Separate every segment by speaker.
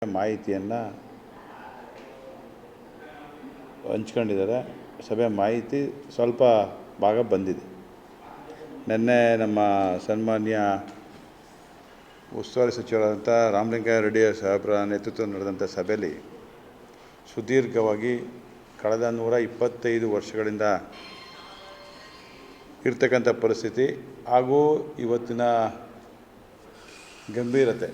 Speaker 1: ಮಾಹಿತಿಯನ್ನು ಹಂಚ್ಕೊಂಡಿದ್ದಾರೆ. ಸಭೆ ಮಾಹಿತಿ ಸ್ವಲ್ಪ ಭಾಗ ಬಂದಿದೆ. ನಿನ್ನೆ ನಮ್ಮ ಸನ್ಮಾನ್ಯ ಉಸ್ತುವಾರಿ ಸಚಿವರಾದಂಥ ರಾಮಲಿಂಗಾರೆಡ್ಡಿ ಸಾಹೇಬರ ನೇತೃತ್ವ ನಡೆದಂಥ ಸಭೆಯಲ್ಲಿ ಸುದೀರ್ಘವಾಗಿ ಕಳೆದ 125 ವರ್ಷಗಳಿಂದ ಇರ್ತಕ್ಕಂಥ ಪರಿಸ್ಥಿತಿ ಹಾಗೂ ಇವತ್ತಿನ ಗಂಭೀರತೆ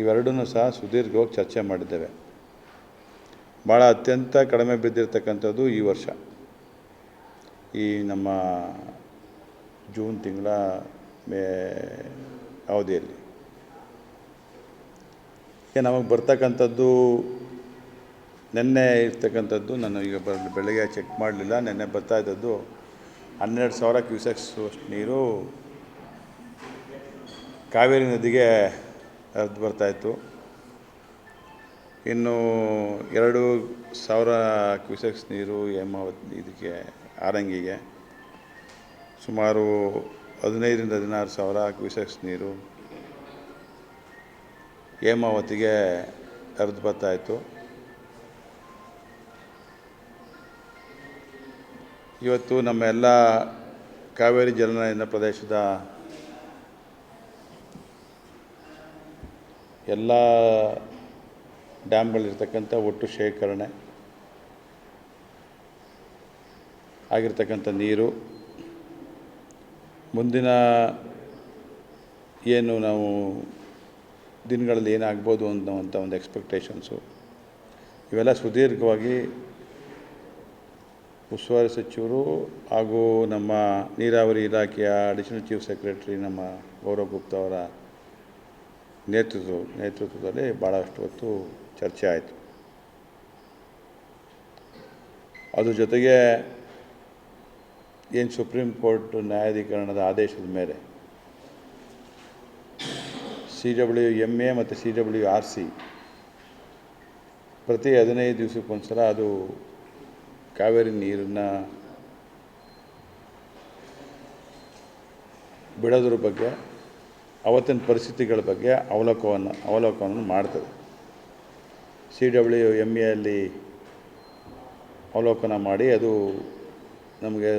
Speaker 1: ಇವೆರಡನ್ನೂ ಸಹ ಸುದೀರ್ಘವಾಗಿ ಚರ್ಚೆ ಮಾಡಿದ್ದೇವೆ. ಭಾಳ ಅತ್ಯಂತ ಕಡಿಮೆ ಬಿದ್ದಿರ್ತಕ್ಕಂಥದ್ದು ಈ ವರ್ಷ, ಈ ನಮ್ಮ ಜೂನ್ ತಿಂಗಳ ಅವಧಿಯಲ್ಲಿ ನಮಗೆ ಬರ್ತಕ್ಕಂಥದ್ದು ನಿನ್ನೆ ಇರ್ತಕ್ಕಂಥದ್ದು ನಾನು ಈಗ ಬೆಳಗ್ಗೆ ಚೆಕ್ ಮಾಡಲಿಲ್ಲ. ನಿನ್ನೆ ಬರ್ತಾಯಿದ್ದದ್ದು 12,000 ಕ್ಯೂಸೆಕ್ಸ್ ನೀರು ಕಾವೇರಿ ನದಿಗೆ ಹರಿದು ಬರ್ತಾಯಿತ್ತು. ಇನ್ನು 2,000 ಕ್ಯೂಸೆಕ್ಸ್ ನೀರು ಇದಕ್ಕೆ ಆರಂಗಿಗೆ, ಸುಮಾರು 15,000 ರಿಂದ 16,000 ಕ್ಯೂಸೆಕ್ಸ್ ನೀರು ಹೇಮಾವತಿಗೆ ಹರಿದು ಬರ್ತಾಯಿತ್ತು. ಇವತ್ತು ನಮ್ಮ ಎಲ್ಲ ಕಾವೇರಿ ಜಲನಯನ ಪ್ರದೇಶದ ಎಲ್ಲ ಡ್ಯಾಮ್ಗಳಿರ್ತಕ್ಕಂಥ ಒಟ್ಟು ಶೇಖರಣೆ ಆಗಿರ್ತಕ್ಕಂಥ ನೀರು ಮುಂದಿನ ಏನು ನಾವು ದಿನಗಳಲ್ಲಿ ಏನಾಗ್ಬೋದು ಅನ್ನೋವಂಥ ಒಂದು ಎಕ್ಸ್ಪೆಕ್ಟೇಷನ್ಸು ಇವೆಲ್ಲ ಸುದೀರ್ಘವಾಗಿ ಉಸ್ತುವಾರಿ ಸಚಿವರು ಹಾಗೂ ನಮ್ಮ ನೀರಾವರಿ ಇಲಾಖೆಯ ಅಡಿಷನಲ್ ಚೀಫ್ ಸೆಕ್ರೆಟರಿ ನಮ್ಮ ಗೌರವ್ ಗುಪ್ತಾ ಅವರ ನೇತೃತ್ವದಲ್ಲಿ ಭಾಳಷ್ಟು ಹೊತ್ತು ಚರ್ಚೆ ಆಯಿತು. ಅದ್ರ ಜೊತೆಗೆ ಏನು ಸುಪ್ರೀಂ ಕೋರ್ಟ್ ನ್ಯಾಯಾಧೀಕರಣದ ಆದೇಶದ ಮೇಲೆ CWMA ಮತ್ತು CWRC ಪ್ರತಿ 15 ದಿವಸಕ್ಕೊಂದು ಸಲ ಅದು ಕಾವೇರಿ ನೀರನ್ನು ಬಿಡೋದ್ರ ಬಗ್ಗೆ ಅವತ್ತಿನ ಪರಿಸ್ಥಿತಿಗಳ ಬಗ್ಗೆ ಅವಲೋಕನವನ್ನು ಮಾಡ್ತದೆ. CWMA ಅಲ್ಲಿ ಅವಲೋಕನ ಮಾಡಿ ಅದು ನಮಗೆ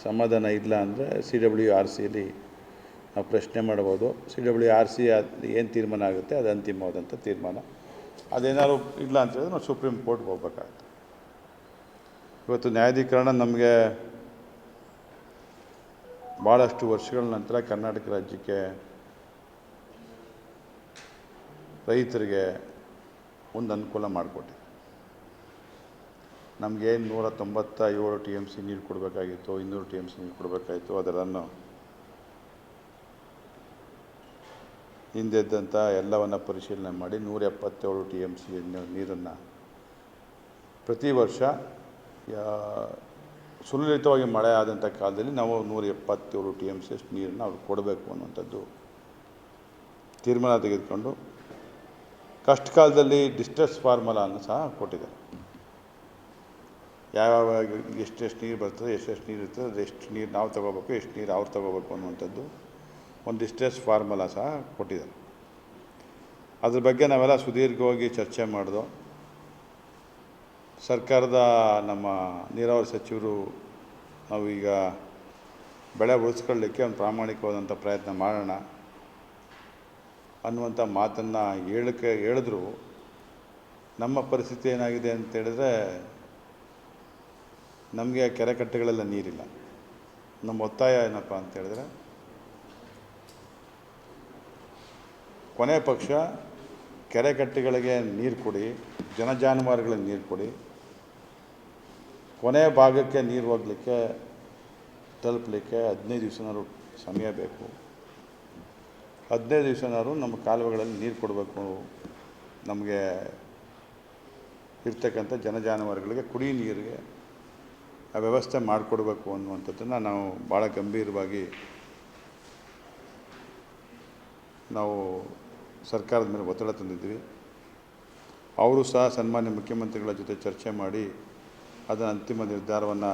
Speaker 1: ಸಮಾಧಾನ ಇಲ್ಲ ಅಂದರೆ CWRCಯಲ್ಲಿ ನಾವು ಪ್ರಶ್ನೆ ಮಾಡ್ಬೋದು. CWRC ಏನು ತೀರ್ಮಾನ ಆಗುತ್ತೆ ಅದು ಅಂತಿಮವಾದಂಥ ತೀರ್ಮಾನ. ಅದೇನಾದ್ರು ಇಲ್ಲ ಅಂತ ಹೇಳಿದ್ರೆ ನಾವು ಸುಪ್ರೀಂ ಕೋರ್ಟ್ಗೆ ಹೋಗ್ಬೇಕಾಗುತ್ತೆ. ಇವತ್ತು ನ್ಯಾಯಾಧೀಕರಣ ನಮಗೆ ಭಾಳಷ್ಟು ವರ್ಷಗಳ ನಂತರ ಕರ್ನಾಟಕ ರಾಜ್ಯಕ್ಕೆ ರೈತರಿಗೆ ಒಂದು ಅನುಕೂಲ ಮಾಡಿಕೊಟ್ಟಿದೆ. ನಮಗೆ 197 TMC ನೀರು ಕೊಡಬೇಕಾಗಿತ್ತು, 200 TMC ನೀರು ಕೊಡಬೇಕಾಗಿತ್ತು. ಅದರನ್ನು ಹಿಂದೆದ್ದಂಥ ಎಲ್ಲವನ್ನು ಪರಿಶೀಲನೆ ಮಾಡಿ 177 TMC ನೀರನ್ನು ಪ್ರತಿ ವರ್ಷ ಸುಲಲಿತವಾಗಿ ಮಳೆ ಆದಂಥ ಕಾಲದಲ್ಲಿ ನಾವು 177 TMC ನೀರನ್ನು ಅವ್ರಿಗೆ ಕೊಡಬೇಕು ಅನ್ನುವಂಥದ್ದು ತೀರ್ಮಾನ ತೆಗೆದುಕೊಂಡು ಕಷ್ಟ ಕಾಲದಲ್ಲಿ ಡಿಸ್ಟ್ರೆಸ್ ಫಾರ್ಮುಲಾವನ್ನು ಸಹ ಕೊಟ್ಟಿದ್ದಾರೆ. ಯಾವ್ಯಾವ ಎಷ್ಟೆಷ್ಟು ನೀರು ಬರ್ತದೆ, ಎಷ್ಟೆಷ್ಟು ನೀರು ಇರ್ತದೆ, ಅದೆಷ್ಟು ನೀರು ನಾವು ತೊಗೋಬೇಕು, ಎಷ್ಟು ನೀರು ಅವ್ರು ತೊಗೋಬೇಕು ಅನ್ನುವಂಥದ್ದು ಒಂದು ಡಿಸ್ಟ್ರೆಸ್ ಫಾರ್ಮುಲಾ ಸಹ ಕೊಟ್ಟಿದ್ದಾರೆ. ಅದ್ರ ಬಗ್ಗೆ ನಾವೆಲ್ಲ ಸುದೀರ್ಘವಾಗಿ ಚರ್ಚೆ ಮಾಡಿದೋ. ಸರ್ಕಾರದ ನಮ್ಮ ನೀರಾವರಿ ಸಚಿವರು ನಾವು ಈಗ ಬೆಳೆ ಉಳಿಸ್ಕೊಳ್ಳಿಕ್ಕೆ ಒಂದು ಪ್ರಾಮಾಣಿಕವಾದಂಥ ಪ್ರಯತ್ನ ಮಾಡೋಣ ಅನ್ನುವಂಥ ಮಾತನ್ನು ಹೇಳಿದ್ರು. ನಮ್ಮ ಪರಿಸ್ಥಿತಿ ಏನಾಗಿದೆ ಅಂತೇಳಿದ್ರೆ, ನಮಗೆ ಕೆರೆ ಕಟ್ಟೆಗಳೆಲ್ಲ ನೀರಿಲ್ಲ. ನಮ್ಮ ಒತ್ತಾಯ ಏನಪ್ಪ ಅಂತೇಳಿದ್ರೆ, ಕೊನೆ ಪಕ್ಷ ಕೆರೆ ಕಟ್ಟೆಗಳಿಗೆ ನೀರು ಕೊಡಿ, ಜಾನುವಾರುಗಳಿಗೆ ನೀರು ಕೊಡಿ. ಕೊನೆ ಭಾಗಕ್ಕೆ ನೀರು ಹೋಗಲಿಕ್ಕೆ ತಲುಪಲಿಕ್ಕೆ 15 ದಿವಸನಾದ್ರು ಸಮಯ ಬೇಕು. 15 ದಿವಸನಾದ್ರು ನಮ್ಮ ಕಾಲುವೆಗಳಲ್ಲಿ ನೀರು ಕೊಡಬೇಕು. ನಮಗೆ ಇರ್ತಕ್ಕಂಥ ಜಾನುವಾರುಗಳಿಗೆ ಕುಡಿ ನೀರಿಗೆ ಆ ವ್ಯವಸ್ಥೆ ಮಾಡಿಕೊಡ್ಬೇಕು ಅನ್ನುವಂಥದ್ದನ್ನು ನಾವು ಭಾಳ ಗಂಭೀರವಾಗಿ ನಾವು ಸರ್ಕಾರದ ಮೇಲೆ ಒತ್ತಡ ತಂದಿದ್ವಿ. ಅವರು ಸಹ ಸನ್ಮಾನ್ಯ ಮುಖ್ಯಮಂತ್ರಿಗಳ ಜೊತೆ ಚರ್ಚೆ ಮಾಡಿ ಅದರ ಅಂತಿಮ ನಿರ್ಧಾರವನ್ನು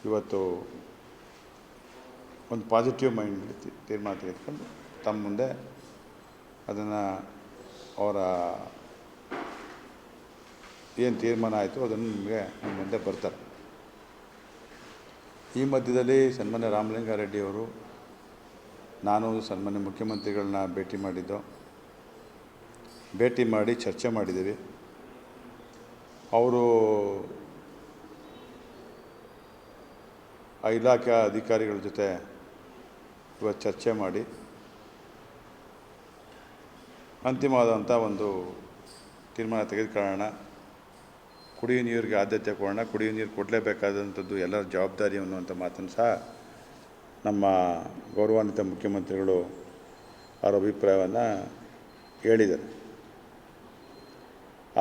Speaker 1: ಇವತ್ತು ಒಂದು ಪಾಸಿಟಿವ್ ಮೈಂಡ್ ತೀರ್ಮಾನ ತೆಗೆದುಕೊಂಡು ತಮ್ಮ ಮುಂದೆ ಅದನ್ನು ಅವರ ಏನು ತೀರ್ಮಾನ ಆಯಿತು ಅದನ್ನು ನಿಮಗೆ ನಿಮ್ಮ ಮುಂದೆ ಬರ್ತಾರೆ. ಈ ಮಧ್ಯದಲ್ಲಿ ಸನ್ಮಾನ್ಯ ರಾಮಲಿಂಗಾರೆಡ್ಡಿಯವರು ನಾನು ಸನ್ಮಾನ್ಯ ಮುಖ್ಯಮಂತ್ರಿಗಳನ್ನ ಭೇಟಿ ಮಾಡಿ ಚರ್ಚೆ ಮಾಡಿದ್ದೀವಿ. ಅವರು ಆ ಇಲಾಖೆ ಅಧಿಕಾರಿಗಳ ಜೊತೆ ಇವತ್ತು ಚರ್ಚೆ ಮಾಡಿ ಅಂತಿಮವಾದಂಥ ಒಂದು ತೀರ್ಮಾನ ತೆಗೆದುಕೊಳ್ಳೋಣ. ಕುಡಿಯುವ ನೀರಿಗೆ ಆದ್ಯತೆ ಕೊಡೋಣ, ಕುಡಿಯುವ ನೀರು ಕೊಡಲೇಬೇಕಾದಂಥದ್ದು ಎಲ್ಲರ ಜವಾಬ್ದಾರಿ ಅನ್ನುವಂಥ ಮಾತನ್ನು ಸಹ ನಮ್ಮ ಗೌರವಾನ್ವಿತ ಮುಖ್ಯಮಂತ್ರಿಗಳು ಅವರ ಅಭಿಪ್ರಾಯವನ್ನು ಹೇಳಿದ್ದಾರೆ.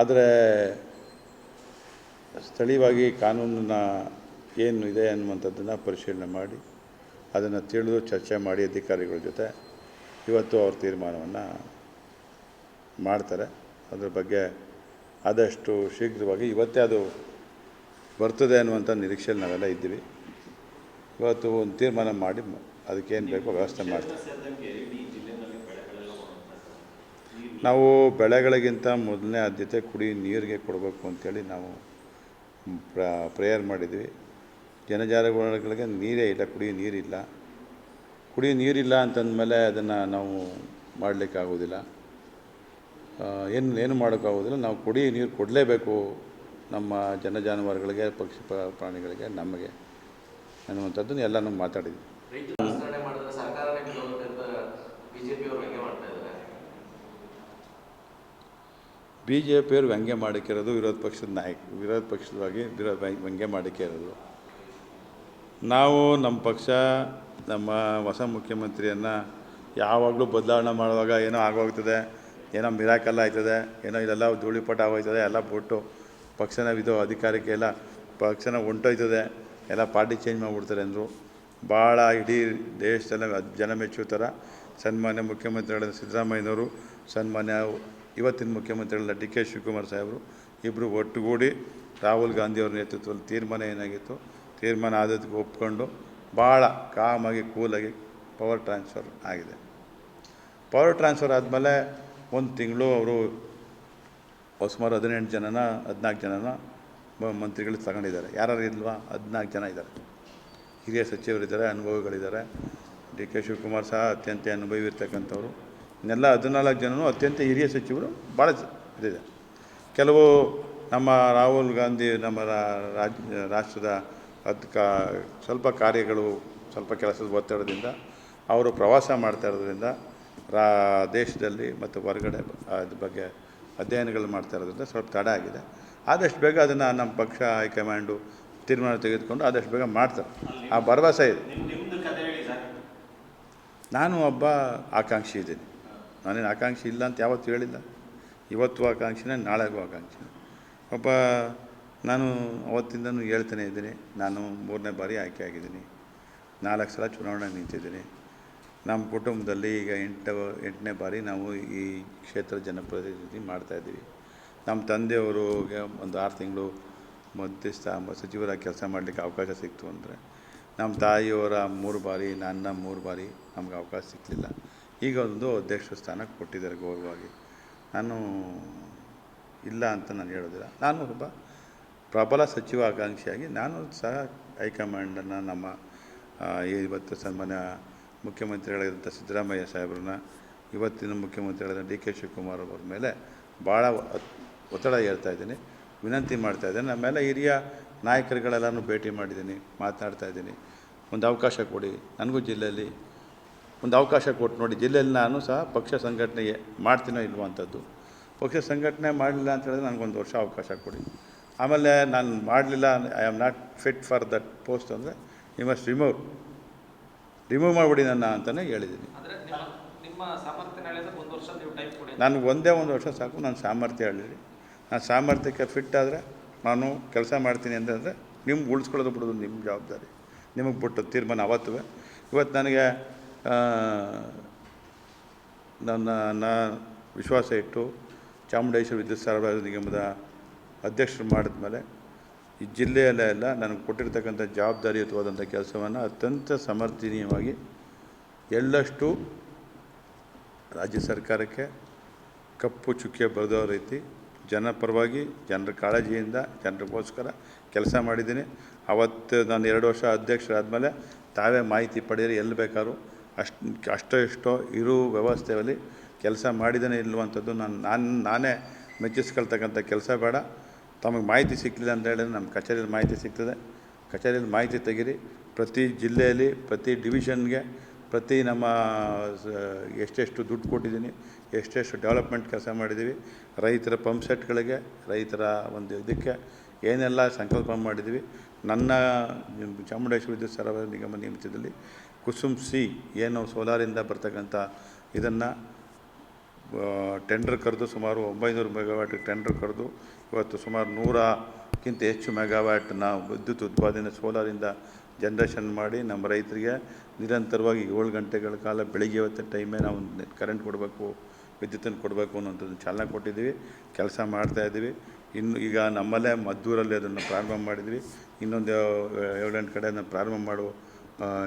Speaker 1: ಆದರೆ ಸ್ಥಳೀಯವಾಗಿ ಕಾನೂನಿನ ಏನು ಇದೆ ಅನ್ನುವಂಥದ್ದನ್ನು ಪರಿಶೀಲನೆ ಮಾಡಿ ಅದನ್ನು ತಿಳಿದು ಚರ್ಚೆ ಮಾಡಿ ಅಧಿಕಾರಿಗಳ ಜೊತೆ ಇವತ್ತು ಅವ್ರ ತೀರ್ಮಾನವನ್ನು ಮಾಡ್ತಾರೆ. ಅದ್ರ ಬಗ್ಗೆ ಆದಷ್ಟು ಶೀಘ್ರವಾಗಿ ಇವತ್ತೇ ಅದು ಬರ್ತದೆ ಅನ್ನುವಂಥ ನಿರೀಕ್ಷೆಯಲ್ಲಿ ನಾವೆಲ್ಲ ಇದ್ದೀವಿ. ಇವತ್ತು ಒಂದು ತೀರ್ಮಾನ ಮಾಡಿ ಅದಕ್ಕೇನು ಬೇಕೋ ವ್ಯವಸ್ಥೆ ಮಾಡ್ತೀವಿ. ನಾವು ಬೆಳೆಗಳಿಗಿಂತ ಮೊದಲನೇ ಆದ್ಯತೆ ಕುಡಿಯೋ ನೀರಿಗೆ ಕೊಡಬೇಕು ಅಂಥೇಳಿ ನಾವು ಪ್ರೇಯರ್ ಮಾಡಿದ್ವಿ. ಜನಜಾಲಗಳಿಗೆ ನೀರೇ ಇಲ್ಲ, ಕುಡಿಯೋ ನೀರಿಲ್ಲ ಅಂತಂದಮೇಲೆ ಅದನ್ನು ನಾವು ಮಾಡಲಿಕ್ಕಾಗೋದಿಲ್ಲ, ಏನು ಮಾಡೋಕ್ಕಾಗೋದಿಲ್ಲ. ನಾವು ಕುಡಿಯೋ ನೀರು ಕೊಡಲೇಬೇಕು ನಮ್ಮ ಜಾನುವಾರುಗಳಿಗೆ, ಪಕ್ಷಿ ಪ್ರಾಣಿಗಳಿಗೆ, ನಮಗೆ ಅನ್ನುವಂಥದ್ದನ್ನು ಎಲ್ಲನೂ ಮಾತಾಡಿದ್ವಿ. BJPಯವರು ವ್ಯಂಗ್ಯ ಮಾಡಿಕ್ಕಿರೋದು ವಿರೋಧ ಪಕ್ಷದವಾಗಿ ವ್ಯಂಗ್ಯ ಮಾಡಿಕ್ಕಿರೋದು. ನಾವು ನಮ್ಮ ಪಕ್ಷ ನಮ್ಮ ಹೊಸ ಮುಖ್ಯಮಂತ್ರಿಯನ್ನು ಯಾವಾಗಲೂ ಬದಲಾವಣೆ ಮಾಡುವಾಗ ಏನೋ ಆಗೋಗ್ತದೆ, ಏನೋ ಮಿರಾಕಲ್ ಆಯ್ತದೆ, ಏನೋ ಇಲ್ಲೆಲ್ಲ ಧೂಳಿಪಟ ಆಗೋಯ್ತದೆ, ಎಲ್ಲ ಬಿಟ್ಟು ಪಕ್ಷನ ಅಧಿಕಾರಕ್ಕೆ ಎಲ್ಲ ಪಕ್ಷನ ಹೊಂಟೋಯ್ತದೆ, ಎಲ್ಲ ಪಾರ್ಟಿ ಚೇಂಜ್ ಮಾಡಿಬಿಡ್ತಾರೆ ಅಂದರು. ಭಾಳ ಇಡೀ ದೇಶದಲ್ಲಿ ಜನ ಮೆಚ್ಚೋ ಥರ ಸನ್ಮಾನ್ಯ ಮುಖ್ಯಮಂತ್ರಿಗಳಾದ ಸಿದ್ದರಾಮಯ್ಯನವರು, ಸನ್ಮಾನ್ಯ ಇವತ್ತಿನ ಮುಖ್ಯಮಂತ್ರಿಗಳಾದ DK ಶಿವಕುಮಾರ್ ಸಾಹೇಬರು ಇಬ್ಬರು ಒಟ್ಟುಗೂಡಿ ರಾಹುಲ್ ಗಾಂಧಿಯವ್ರ ನೇತೃತ್ವದಲ್ಲಿ ತೀರ್ಮಾನ ಏನಾಗಿತ್ತು, ತೀರ್ಮಾನ ಆದದಕ್ಕೆ ಒಪ್ಕೊಂಡು ಭಾಳ ಕಾಮಾಗಿ ಕೂಲಾಗಿ ಪವರ್ ಟ್ರಾನ್ಸ್ಫರ್ ಆಗಿದೆ. ಪವರ್ ಟ್ರಾನ್ಸ್ಫರ್ ಆದಮೇಲೆ ಒಂದು ತಿಂಗಳು ಅವರು ಸುಮಾರು 14 ಜನನ ಮಂತ್ರಿಗಳು ತಗೊಂಡಿದ್ದಾರೆ. ಯಾರು ಇಲ್ವಾ? 14 ಜನ ಇದ್ದಾರೆ. ಹಿರಿಯ ಸಚಿವರಿದ್ದಾರೆ, ಅನುಭವಿಗಳಿದ್ದಾರೆ. DK ಶಿವಕುಮಾರ್ ಸಹ ಅತ್ಯಂತ ಅನುಭವಿ ಇರ್ತಕ್ಕಂಥವ್ರು. ಇನ್ನೆಲ್ಲ 14 ಜನನೂ ಅತ್ಯಂತ ಹಿರಿಯ ಸಚಿವರು ಭಾಳ ಇದಿದೆ. ಕೆಲವು ನಮ್ಮ ರಾಹುಲ್ ಗಾಂಧಿ ನಮ್ಮ ರಾಷ್ಟ್ರದ ಸ್ವಲ್ಪ ಕಾರ್ಯಗಳು, ಸ್ವಲ್ಪ ಕೆಲಸದ ಒತ್ತಡದಿಂದ ಅವರು ಪ್ರವಾಸ ಮಾಡ್ತಾ ಇರೋದ್ರಿಂದ ದೇಶದಲ್ಲಿ ಮತ್ತು ಹೊರಗಡೆ ಅದ್ರ ಬಗ್ಗೆ ಅಧ್ಯಯನಗಳು ಮಾಡ್ತಾ ಇರೋದ್ರಿಂದ ಸ್ವಲ್ಪ ತಡ ಆಗಿದೆ. ಆದಷ್ಟು ಬೇಗ ಅದನ್ನು ನಮ್ಮ ಪಕ್ಷ ಹೈಕಮಾಂಡು ತೀರ್ಮಾನ ತೆಗೆದುಕೊಂಡು ಆದಷ್ಟು ಬೇಗ ಮಾಡ್ತಾರೆ, ಆ ಭರವಸೆ ಇದೆ. ನಾನು ಒಬ್ಬ ಆಕಾಂಕ್ಷಿ ಇದ್ದೀನಿ. ನಾನೇನು ಆಕಾಂಕ್ಷಿ ಇಲ್ಲ ಅಂತ ಯಾವತ್ತೂ ಹೇಳಿಲ್ಲ. ಇವತ್ತು ಆಕಾಂಕ್ಷಿನೇ, ನಾಳೆಗೂ ಆಕಾಂಕ್ಷಿನೇ. ನಾನು ಅವತ್ತಿಂದನೂ ಹೇಳ್ತಾನೆ ಇದ್ದೀನಿ, ನಾನು 3ನೇ ಬಾರಿ ಆಯ್ಕೆ ಆಗಿದ್ದೀನಿ, 4 ಸಲ ಚುನಾವಣೆ ನಿಂತಿದ್ದೀನಿ. ನಮ್ಮ ಕುಟುಂಬದಲ್ಲಿ ಈಗ 8ನೇ ಬಾರಿ ನಾವು ಈ ಕ್ಷೇತ್ರ ಜನಪ್ರತಿನಿಧಿ ಮಾಡ್ತಾಯಿದ್ದೀವಿ. ನಮ್ಮ ತಂದೆಯವರಿಗೆ ಒಂದು 6 ತಿಂಗಳು ಮಧ್ಯಸ್ಥ ಸಚಿವರಾಗಿ ಕೆಲಸ ಮಾಡಲಿಕ್ಕೆ ಅವಕಾಶ ಸಿಕ್ತು ಅಂದರೆ, ನಮ್ಮ ತಾಯಿಯವರ 3 ಬಾರಿ, ನನ್ನ 3 ಬಾರಿ ನಮ್ಗೆ ಅವಕಾಶ ಸಿಕ್ಕಲಿಲ್ಲ. ಈಗ ಒಂದು ಅಧ್ಯಕ್ಷ ಸ್ಥಾನ ಕೊಟ್ಟಿದ್ದಾರೆ ಗೌರವವಾಗಿ. ನಾನು ಇಲ್ಲ ಅಂತ ನಾನು ಹೇಳೋದಿಲ್ಲ. ನಾನು ಒಬ್ಬ ಪ್ರಬಲ ಸಚಿವ ಆಕಾಂಕ್ಷಿಯಾಗಿ ನಾನು ಸಹ ಹೈಕಮಾಂಡನ್ನು ನಮ್ಮ ಇವತ್ತು ಸನ್ಮಾನ್ಯ ಮುಖ್ಯಮಂತ್ರಿಗಳಾದಂಥ ಸಿದ್ದರಾಮಯ್ಯ ಸಾಹೇಬ್ರನ್ನ, ಇವತ್ತಿನ ಮುಖ್ಯಮಂತ್ರಿಗಳಾದ DK ಶಿವಕುಮಾರ್ ಅವ್ರ ಮೇಲೆ ಭಾಳ ಒತ್ತಡ ಹೇಳ್ತಾ ಇದ್ದೀನಿ, ವಿನಂತಿ ಮಾಡ್ತಾಯಿದ್ದೀನಿ. ನಮ್ಮ ಮೇಲೆ ಹಿರಿಯ ನಾಯಕರುಗಳೆಲ್ಲನೂ ಭೇಟಿ ಮಾಡಿದ್ದೀನಿ, ಮಾತನಾಡ್ತಾಯಿದ್ದೀನಿ. ಒಂದು ಅವಕಾಶ ಕೊಡಿ, ನನಗೂ ಜಿಲ್ಲೆಯಲ್ಲಿ ಒಂದು ಅವಕಾಶ ಕೊಟ್ಟು ನೋಡಿ. ಜಿಲ್ಲೆಯಲ್ಲಿ ನಾನು ಸಹ ಪಕ್ಷ ಸಂಘಟನೆಗೆ ಮಾಡ್ತೀನೋ ಇಲ್ವೋ ಅಂಥದ್ದು. ಪಕ್ಷ ಸಂಘಟನೆ ಮಾಡಲಿಲ್ಲ ಅಂತ ಹೇಳಿದ್ರೆ ನನಗೊಂದು ವರ್ಷ ಅವಕಾಶ ಕೊಡಿ. ಆಮೇಲೆ ನಾನು ಮಾಡಲಿಲ್ಲ, I am not fit for that post ಅಂದರೆ ಯು ಮಸ್ಟ್ ರಿಮೂವ್ ಮಾಡಿಬಿಡಿ ನನ್ನ ಅಂತಲೇ ಹೇಳಿದ್ದೀನಿ. ನಾನು ಒಂದೇ ಒಂದು ವರ್ಷ ಸಾಕು, ನಾನು ಸಾಮರ್ಥ್ಯ ಹೇಳಿರಿ. ನಾನು ಸಾಮರ್ಥ್ಯಕ್ಕೆ ಫಿಟ್ ಆದರೆ ನಾನು ಕೆಲಸ ಮಾಡ್ತೀನಿ ಅಂತಂದರೆ ನಿಮ್ಗೆ ಉಳಿಸ್ಕೊಳ್ಳೋದು ಬಿಡೋದು ನಿಮ್ಮ ಜವಾಬ್ದಾರಿ, ನಿಮಗೆ ಬಿಟ್ಟು ತೀರ್ಮಾನ ಅವತ್ತು. ಇವತ್ತು ನನಗೆ ನನ್ನ ವಿಶ್ವಾಸ ಇಟ್ಟು ಚಾಮುಂಡೇಶ್ವರಿ ವಿದ್ಯುತ್ ಸರಬರಾಜು ನಿಗಮದ ಅಧ್ಯಕ್ಷರು ಮಾಡಿದ್ಮೇಲೆ ಈ ಜಿಲ್ಲೆಯಲ್ಲೇ ಎಲ್ಲ ನನಗೆ ಕೊಟ್ಟಿರ್ತಕ್ಕಂಥ ಜವಾಬ್ದಾರಿಯುತವಾದಂಥ ಕೆಲಸವನ್ನು ಅತ್ಯಂತ ಸಮರ್ಥನೀಯವಾಗಿ ಎಳ್ಳಷ್ಟು ರಾಜ್ಯ ಸರ್ಕಾರಕ್ಕೆ ಕಪ್ಪು ಚುಕ್ಕೆ ಬರೆದೋ ರೀತಿ ಜನರ ಪರವಾಗಿ ಜನರ ಕಾಳಜಿಯಿಂದ ಜನರಿಗೋಸ್ಕರ ಕೆಲಸ ಮಾಡಿದ್ದೀನಿ. ಅವತ್ತು ನಾನು 2 ವರ್ಷ ಅಧ್ಯಕ್ಷರಾದಮೇಲೆ ತಾವೇ ಮಾಹಿತಿ ಪಡೆಯಿರಿ, ಎಲ್ಲಿ ಬೇಕಾದ್ರೂ ಅಷ್ಟೋ ಇಷ್ಟೋ ಇರೋ ವ್ಯವಸ್ಥೆಯಲ್ಲಿ ಕೆಲಸ ಮಾಡಿದ್ದೇನೆ ಇಲ್ಲವಂಥದ್ದು ನಾನೇ ಮೆಚ್ಚಿಸ್ಕೊಳ್ತಕ್ಕಂಥ ಕೆಲಸ ಬೇಡ. ತಮಗೆ ಮಾಹಿತಿ ಸಿಕ್ಕಲಿಲ್ಲ ಅಂತ ಹೇಳಿದ್ರೆ ನಮ್ಮ ಕಚೇರಿಯಲ್ಲಿ ಮಾಹಿತಿ ಸಿಗ್ತದೆ. ಕಚೇರಿಯಲ್ಲಿ ಮಾಹಿತಿ ತೆಗೀರಿ. ಪ್ರತಿ ಜಿಲ್ಲೆಯಲ್ಲಿ ಪ್ರತಿ ಡಿವಿಷನ್ಗೆ ಪ್ರತಿ ನಮ್ಮ ಎಷ್ಟೆಷ್ಟು ದುಡ್ಡು ಕೊಟ್ಟಿದ್ದೀನಿ, ಎಷ್ಟೆಷ್ಟು ಡೆವಲಪ್ಮೆಂಟ್ ಕೆಲಸ ಮಾಡಿದ್ದೀವಿ, ರೈತರ ಪಂಪ್ ಸೆಟ್ಗಳಿಗೆ, ರೈತರ ಒಂದು ಇದಕ್ಕೆ ಏನೆಲ್ಲ ಸಂಕಲ್ಪ ಮಾಡಿದ್ದೀವಿ. ನನ್ನ ಚಾಮುಂಡೇಶ್ವರಿ ವಿದ್ಯುತ್ ಸರಬರಾಜು ನಿಗಮ ನಿಯಮಿತದಲ್ಲಿ ಕುಸುಮ್ ಸಿ ಏನು ಸೋಲಾರಿಂದ ಬರ್ತಕ್ಕಂಥ ಇದನ್ನು ಟೆಂಡರ್ ಕರೆದು ಸುಮಾರು 900 ಮೆಗಾವ್ಯಾಟ್ ಟೆಂಡರ್ ಕರೆದು ಇವತ್ತು ಸುಮಾರು 100ಕ್ಕಿಂತ ಹೆಚ್ಚು ಮೆಗಾವ್ಯಾಟ್ನ ವಿದ್ಯುತ್ ಉತ್ಪಾದನೆ ಸೋಲಾರಿಂದ ಜನ್ರೇಷನ್ ಮಾಡಿ ನಮ್ಮ ರೈತರಿಗೆ ನಿರಂತರವಾಗಿ 7 ಗಂಟೆಗಳ ಕಾಲ ಬೆಳಿಗ್ಗೆ ಹೊತ್ತು ಟೈಮೇ ನಾವು ಕರೆಂಟ್ ಕೊಡಬೇಕು, ವಿದ್ಯುತ್ತನ್ನು ಕೊಡಬೇಕು ಅನ್ನೋಂಥದ್ದು ಚಾಲನೆ ಕೊಟ್ಟಿದ್ದೀವಿ. ಕೆಲಸ ಮಾಡ್ತಾಯಿದ್ದೀವಿ. ಇನ್ನು ಈಗ ನಮ್ಮಲ್ಲೇ ಮದ್ದೂರಲ್ಲಿ ಅದನ್ನು ಪ್ರಾರಂಭ ಮಾಡಿದ್ವಿ. ಇನ್ನೊಂದು 7-8 ಕಡೆ ಅದನ್ನು ಪ್ರಾರಂಭ ಮಾಡುವ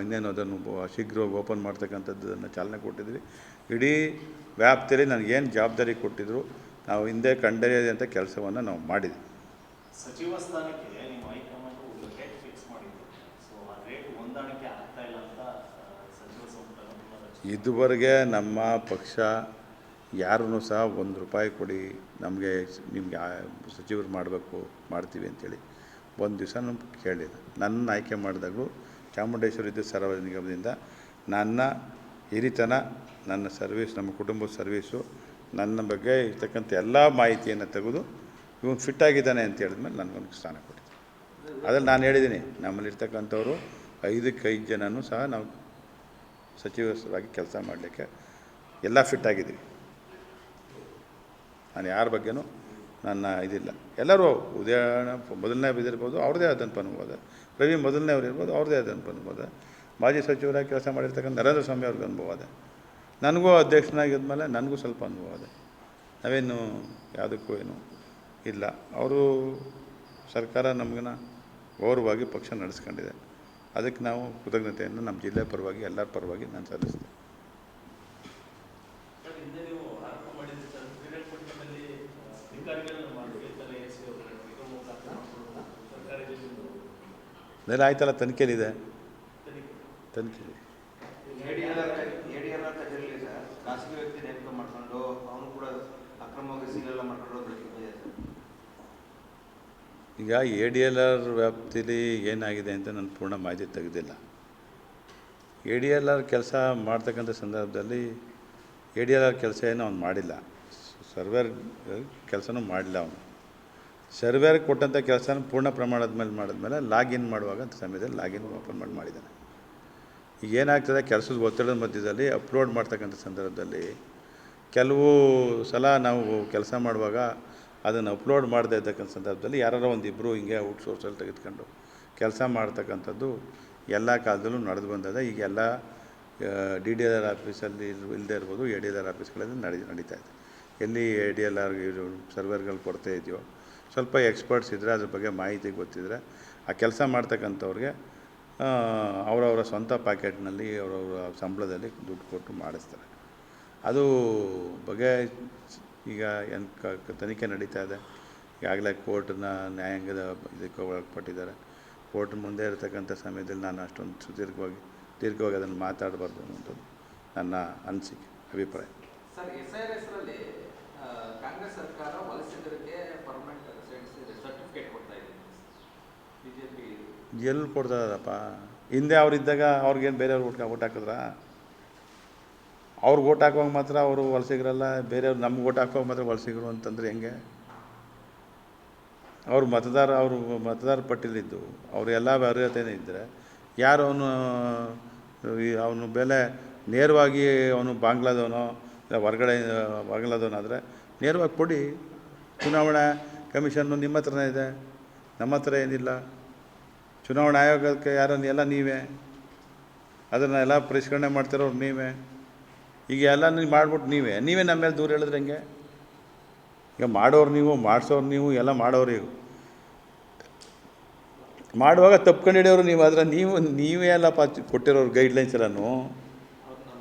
Speaker 1: ಇನ್ನೇನು ಅದನ್ನು ಶೀಘ್ರವಾಗಿ ಓಪನ್ ಮಾಡ್ತಕ್ಕಂಥದ್ದನ್ನು ಚಾಲನೆ ಕೊಟ್ಟಿದ್ವಿ. ಇಡೀ ವ್ಯಾಪ್ತಿಯಲ್ಲಿ ನನಗೇನು ಜವಾಬ್ದಾರಿ ಕೊಟ್ಟಿದ್ದರು ನಾವು ಹಿಂದೆ ಕಂಡರಿಯದಂಥ ಕೆಲಸವನ್ನು ನಾವು ಮಾಡಿದ್ವಿ.
Speaker 2: ಸಚಿವ ಸ್ಥಾನಕ್ಕೆ ನಿಮ್ಮ ಹೈಕಮಾಂಡ್ ರೇಟ್ ಫಿಕ್ಸ್ ಮಾಡಿದ್ರು. ಸೊ ಆ ರೇಟ್ ಹೊಂದಾಣಿಕೆ ಆಗ್ತಾ ಇಲ್ಲ ಅಂತ ಸಚಿವ ಸಂಪುಟ
Speaker 1: ಇದುವರೆಗೆ ನಮ್ಮ ಪಕ್ಷ ಯಾರೂ ಸಹ ₹1 ಕೊಡಿ ನಮಗೆ ನಿಮಗೆ ಸಚಿವರು ಮಾಡಬೇಕು ಮಾಡ್ತೀವಿ ಅಂಥೇಳಿ ಒಂದು ದಿವಸ ನಮ್ಗೆ ಕೇಳಿಲ್ಲ. ನನ್ನ ಆಯ್ಕೆ ಮಾಡಿದಾಗಲೂ ಚಾಮುಂಡೇಶ್ವರಿ ವಿದ್ಯುತ್ ಸರಬರಾಜು ನಿಗಮದಿಂದ ನನ್ನ ಹಿರಿತನ, ನನ್ನ ಸರ್ವೀಸ್, ನಮ್ಮ ಕುಟುಂಬದ ಸರ್ವೀಸು, ನನ್ನ ಬಗ್ಗೆ ಇರ್ತಕ್ಕಂಥ ಎಲ್ಲ ಮಾಹಿತಿಯನ್ನು ತೆಗೆದು ಇವನು ಫಿಟ್ ಆಗಿದ್ದಾನೆ ಅಂತ ಹೇಳಿದ್ಮೇಲೆ ನನಗೊಂದು ಸ್ಥಾನ ಕೊಟ್ಟಿದ್ದೆ. ಅದ್ರಲ್ಲಿ ನಾನು ಹೇಳಿದ್ದೀನಿ, ನಮ್ಮಲ್ಲಿರ್ತಕ್ಕಂಥವ್ರು 5 ಜನನೂ ಸಹ ನಾವು ಸಚಿವರಾಗಿ ಕೆಲಸ ಮಾಡಲಿಕ್ಕೆ ಎಲ್ಲ ಫಿಟ್ ಆಗಿದ್ದೀವಿ. ನಾನು ಯಾರ ಬಗ್ಗೆನೂ ನನ್ನ ಇದಿಲ್ಲ. ಎಲ್ಲರೂ ಉದಯನ ಮೊದಲನೇ ಇದಿರ್ಬೋದು, ಅವ್ರದ್ದೇ ಆದಂಥ ಅನುಭವ. ರವಿ ಮೊದಲನೇ ಅವ್ರು ಇರ್ಬೋದು, ಅವ್ರದ್ದೇ ಆದಂಥ ಅನುಭವ. ಮಾಜಿ ಸಚಿವರಾಗಿ ಕೆಲಸ ಮಾಡಿರ್ತಕ್ಕಂಥ ನರೇಂದ್ರ ಸ್ವಾಮಿ ಅವ್ರಿಗೆ ಅನುಭವ ಇದೆ. ನನಗೂ ಅಧ್ಯಕ್ಷನಾಗಿದ್ಮೇಲೆ ನನಗೂ ಸ್ವಲ್ಪ ಅನುಭವ ಇದೆ. ನಾವೇನು ಯಾವುದಕ್ಕೂ ಏನು ಇಲ್ಲ. ಅವರು ಸರ್ಕಾರ ನಮಗನ್ನ ಗೌರವವಾಗಿ ಪಕ್ಷ ನಡೆಸ್ಕೊಂಡಿದೆ. ಅದಕ್ಕೆ ನಾವು ಕೃತಜ್ಞತೆಯನ್ನು ನಮ್ಮ ಜಿಲ್ಲೆ ಪರವಾಗಿ ಎಲ್ಲರ ಪರವಾಗಿ ನಾನು ಸಲ್ಲಿಸ್ತೀನಿ. ಅದೆಲ್ಲ ಆಯ್ತಲ್ಲ, ತನಿಖೆಯಲ್ಲಿದೆ. ತನಿಖೆಯಲ್ಲಿ
Speaker 3: ಖಾಸಗಿ ವ್ಯಕ್ತಿ ನೇಮಕ ಮಾಡ್ಕೊಂಡು ಅವನು ಕೂಡ ಅಕ್ರಮವಾಗಿ ಸೀಲೆಲ್ಲ ಮಾಡ್ಕೊಂಡು
Speaker 1: ಈಗ ADLR ವ್ಯಾಪ್ತಿಲಿ ಏನಾಗಿದೆ ಅಂತ ನಾನು ಪೂರ್ಣ ಮಾಹಿತಿ ತೆಗೆದಿಲ್ಲ. ADLR ಕೆಲಸ ಮಾಡ್ತಕ್ಕಂಥ ಸಂದರ್ಭದಲ್ಲಿ ADLR ಕೆಲಸ ಏನೋ ಅವ್ನು ಮಾಡಿಲ್ಲ, ಸರ್ವೇರ್ ಕೆಲಸನೂ ಮಾಡಿಲ್ಲ. ಅವನು ಸರ್ವೇರ್ ಕೊಟ್ಟಂಥ ಕೆಲಸನ ಪೂರ್ಣ ಪ್ರಮಾಣದ ಮೇಲೆ ಮಾಡಿದ್ಮೇಲೆ ಲಾಗಿನ್ ಮಾಡುವಾಗ ಅಂತ ಸಮಯದಲ್ಲಿ ಲಾಗಿನ್ ಓಪನ್ ಮಾಡಿದ್ದಾನೆ. ಈಗ ಏನಾಗ್ತದೆ, ಕೆಲಸದ ಒತ್ತಡದ ಮಧ್ಯದಲ್ಲಿ ಅಪ್ಲೋಡ್ ಮಾಡ್ತಕ್ಕಂಥ ಸಂದರ್ಭದಲ್ಲಿ ಕೆಲವು ಸಲ ನಾವು ಕೆಲಸ ಮಾಡುವಾಗ ಅದನ್ನು ಅಪ್ಲೋಡ್ ಮಾಡದೇ ಇರ್ತಕ್ಕಂಥ ಸಂದರ್ಭದಲ್ಲಿ ಯಾರೋ ಒಂದಿಬ್ಬರು ಹಿಂಗೆ ಔಟ್ ಸೋರ್ಸಲ್ಲಿ ತೆಗೆದುಕೊಂಡು ಕೆಲಸ ಮಾಡ್ತಕ್ಕಂಥದ್ದು ಎಲ್ಲ ಕಾಲದಲ್ಲೂ ನಡೆದು ಬಂದಿದೆ. ಈಗೆಲ್ಲ DDLR ಆಫೀಸಲ್ಲಿ ಇಲ್ಲದೆ ಇರ್ಬೋದು, ADLR ಆಫೀಸ್ಗಳಲ್ಲಿ ನಡೀತಾ ಇದೆ. ಎಲ್ಲಿ ADLR ಸರ್ವರ್ಗಳು ಕೊರತೆ ಇದೆಯೋ, ಸ್ವಲ್ಪ ಎಕ್ಸ್ಪರ್ಟ್ಸ್ ಇದ್ದರೆ ಅದ್ರ ಬಗ್ಗೆ ಮಾಹಿತಿ ಗೊತ್ತಿದ್ದರೆ ಆ ಕೆಲಸ ಮಾಡ್ತಕ್ಕಂಥವ್ರಿಗೆ ಅವರವರ ಸ್ವಂತ ಪ್ಯಾಕೆಟ್ನಲ್ಲಿ ಅವರವರ ಸಂಬಳದಲ್ಲಿ ದುಡ್ಡು ಕೊಟ್ಟು ಮಾಡಿಸ್ತಾರೆ. ಅದು ಬಗ್ಗೆ ಈಗ ಏನು ತನಿಖೆ ನಡೀತಾ ಇದೆ. ಈಗಾಗಲೇ ಕೋರ್ಟ್ನ ನ್ಯಾಯಾಂಗದ ಇದಕ್ಕೆ ಒಳಪಟ್ಟಿದ್ದಾರೆ. ಕೋರ್ಟ್ ಮುಂದೆ ಇರತಕ್ಕಂಥ ಸಮಯದಲ್ಲಿ ನಾನು ಅಷ್ಟೊಂದು ದೀರ್ಘವಾಗಿ ಅದನ್ನು ಮಾತಾಡಬಾರ್ದು ಅನ್ನೋದು ನನ್ನ ಅನಿಸಿಕೆ, ಅಭಿಪ್ರಾಯ.
Speaker 3: ಸರ್, SIR ಕಾಂಗ್ರೆಸ್ ಸರ್ಕಾರ ವಲಸಿಗರಿಗೆ ಪರ್ಮನೆಂಟ್ ಸರ್ಟಿಫಿಕೇಟ್ ಕೊಡ್ತಾ ಇದೆ. ಬಿಜೆಪಿ
Speaker 1: ಎಲ್ಲಿ ಕೊಡ್ತಾರಪ್ಪ? ಹಿಂದೆ ಅವರಿದ್ದಾಗ ಅವ್ರಿಗೇನು ಬೇರೆಯವ್ರು ಓಟ್ ಹಾಕಿದ್ರಾ? ಅವ್ರಿಗೆ ಓಟ್ ಹಾಕುವಾಗ ಮಾತ್ರ ಅವರು ವಲಸಿಗರಲ್ಲ, ಬೇರೆಯವ್ರು ನಮ್ಗೆ ಓಟ್ ಹಾಕುವಾಗ ಮಾತ್ರ ವಲಸಿಗರು ಅಂತಂದರೆ ಹೆಂಗೆ? ಅವರು ಮತದಾರ ಪಟ್ಟಿಲಿದ್ದು ಅವರು ಎಲ್ಲ ಅರ್ಹತೆಯೇ ಇದ್ದರೆ ಯಾರು ಅವನು ಬೆಲೆ ನೇರವಾಗಿ ಅವನು ಬಾಂಗ್ಲಾದವನೋ ಇಲ್ಲ ಹೊರಗಡೆ ಬಾಂಗ್ಲಾದವನಾದರೆ ನೇರವಾಗಿ ಕೊಡಿ. ಚುನಾವಣಾ ಕಮಿಷನ್ನು ನಿಮ್ಮ ಹತ್ರನೇ ಇದೆ, ನಮ್ಮ ಹತ್ರ ಏನಿಲ್ಲ. ಚುನಾವಣಾ ಆಯೋಗಕ್ಕೆ ಎಲ್ಲ ನೀವೇ, ಅದನ್ನೆಲ್ಲ ಪರಿಷ್ಕರಣೆ ಮಾಡ್ತಿರೋರು ನೀವೇ. ಈಗ ಎಲ್ಲ ನೀವು ಮಾಡಿಬಿಟ್ಟು ನೀವೇ ನಮ್ಮ ಮೇಲೆ ದೂರ ಹೇಳಿದ್ರೆ ಹೆಂಗೆ? ಈಗ ಮಾಡೋರು ನೀವು, ಮಾಡಿಸೋರು ನೀವು, ಎಲ್ಲ ಮಾಡೋರು ಇವು ಮಾಡುವಾಗ ತಪ್ಕೊಂಡು ಹಿಡಿಯೋರು ನೀವು. ಆದರೆ ನೀವೇ ಎಲ್ಲ ಕೊಟ್ಟಿರೋರು ಗೈಡ್ಲೈನ್ಸ್ ಎಲ್ಲನೂ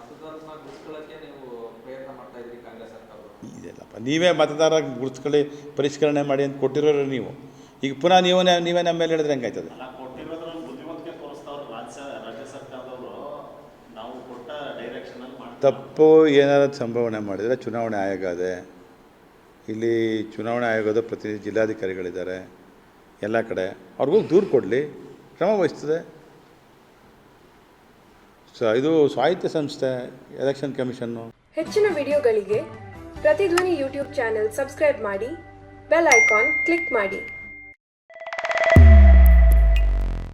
Speaker 3: ಮತದಾರರನ್ನ ಗುರುತಿಸ್ಕೊಳ್ಳೋಕ್ಕೆ ನೀವು ಪ್ರಯತ್ನ ಮಾಡ್ತಾ ಇದ್ದೀರಿ ಕಾಂಗ್ರೆಸ್ ಸರ್ಕಾರ.
Speaker 1: ಇದೆಲ್ಲಪ್ಪ ನೀವೇ ಮತದಾರ ಗುರುತಿಸ್ಕೊಳ್ಳಿ ಪರಿಷ್ಕರಣೆ ಮಾಡಿ ಅಂತ ಕೊಟ್ಟಿರೋರು ನೀವು. ಈಗ ಪುನಃ ನೀವೇ ನಮ್ಮ ಮೇಲೆ ಹೇಳಿದ್ರೆ ಹೆಂಗಾಯ್ತದೆ?
Speaker 2: ಅಲ್ಲ, ಕೊಟ್ಟಿರೋದ್ರಲ್ಲಿ ಬುದ್ಧಿಮತ್ತಿಗೆ ತೋರಿಸ್ತಾವ್ರು ರಾಜ್ಯ ಸರ್ಕಾರದವರು. ನಾವು ಕೊಟ್ಟ ಡೈರೆಕ್ಷನಲ್ಲಿ ಮಾಡ್ತಾರೆ.
Speaker 1: ತಪ್ಪು ಏನಾದ್ರು ಸಂಭಾವನೆ ಮಾಡಿದರೆ ಚುನಾವಣೆ ಆಯೋಗ ಇದೆ. ಇಲ್ಲಿ ಚುನಾವಣೆ ಆಯೋಗದ ಪ್ರತಿ ಜಿಲ್ಲಾಧಿಕಾರಿಗಳಿದ್ದಾರೆ ಎಲ್ಲ ಕಡೆ. ಅವ್ರಿಗೂ ದೂರು ಕೊಡಲಿ, ಕ್ರಮ ವಹಿಸ್ತದೆ. ಇದು ಸಾಹಿತ್ಯ ಸಂಸ್ಥೆ, ಎಲೆಕ್ಷನ್ ಕಮಿಷನ್ನು.
Speaker 4: ಹೆಚ್ಚಿನ ವಿಡಿಯೋಗಳಿಗೆ ಪ್ರತಿಧ್ವನಿ ಯೂಟ್ಯೂಬ್ ಚಾನೆಲ್ ಸಬ್ಸ್ಕ್ರೈಬ್ ಮಾಡಿ, ಬೆಲ್ ಐಕಾನ್ ಕ್ಲಿಕ್ ಮಾಡಿ.